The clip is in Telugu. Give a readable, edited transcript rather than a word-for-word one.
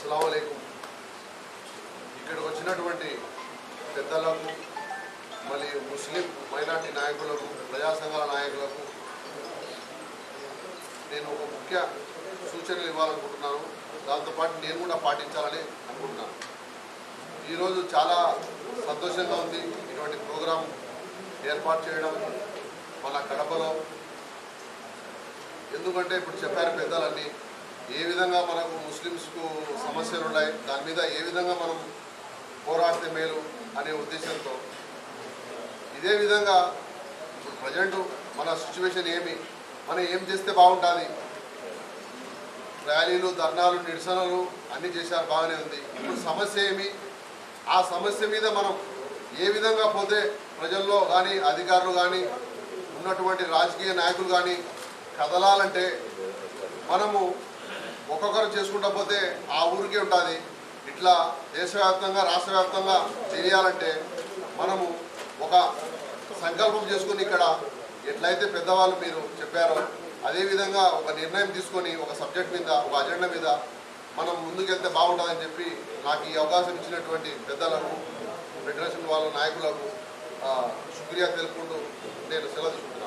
అస్సలాము అలైకుం. ఇక్కడికి వచ్చినటువంటి పెద్దలకు, మళ్ళీ ముస్లిం మైనార్టీ నాయకులకు, ప్రజా సంఘాల నాయకులకు నేను ఒక ముఖ్య సూచనలు ఇవ్వాలనుకుంటున్నాను. దాంతోపాటు నేను కూడా పాటించాలని అనుకుంటున్నాను. ఈరోజు చాలా సంతోషంగా ఉంది ఇటువంటి ప్రోగ్రాం ఏర్పాటు చేయడం మన కడపలో. ఎందుకంటే ఇప్పుడు చెప్పారు పెద్దలన్నీ ఏ విధంగా మనకు ముస్లిమ్స్కు సమస్యలు ఉన్నాయి, దాని మీద ఏ విధంగా మనం పోరాడితే మేలు అనే ఉద్దేశంతో ఇదే విధంగా ఇప్పుడు ప్రజెంట్ మన సిచ్యువేషన్ ఏమి, మనం ఏం చేస్తే బాగుంటుంది, ర్యాలీలు, ధర్నాలు, నిరసనలు అన్నీ చేశారు, బాగానే ఉంది. ఇప్పుడు సమస్య ఏమి, ఆ సమస్య మీద మనం ఏ విధంగా పోతే ప్రజల్లో కానీ అధికారులు కానీ ఉన్నటువంటి రాజకీయ నాయకులు కానీ కదలాలంటే మనము ఒక్కొక్కరు చేసుకుంటా పోతే ఆ ఊరికే ఉంటుంది. ఇట్లా దేశవ్యాప్తంగా రాష్ట్ర వ్యాప్తంగా చేయాలంటే మనము ఒక సంకల్పం చేసుకుని ఇక్కడ ఎట్లయితే పెద్దవాళ్ళు మీరు చెప్పారో అదేవిధంగా ఒక నిర్ణయం తీసుకొని ఒక సబ్జెక్ట్ మీద, ఒక అజెండా మీద మనం ముందుకెళ్తే బాగుంటుందని చెప్పి నాకు ఈ అవకాశం ఇచ్చినటువంటి పెద్దలకు, ఫెడరేషన్ వాళ్ళ నాయకులకు శుక్రియా తెలుపుకుంటూ నేను సెలవు తీసుకుంటాను.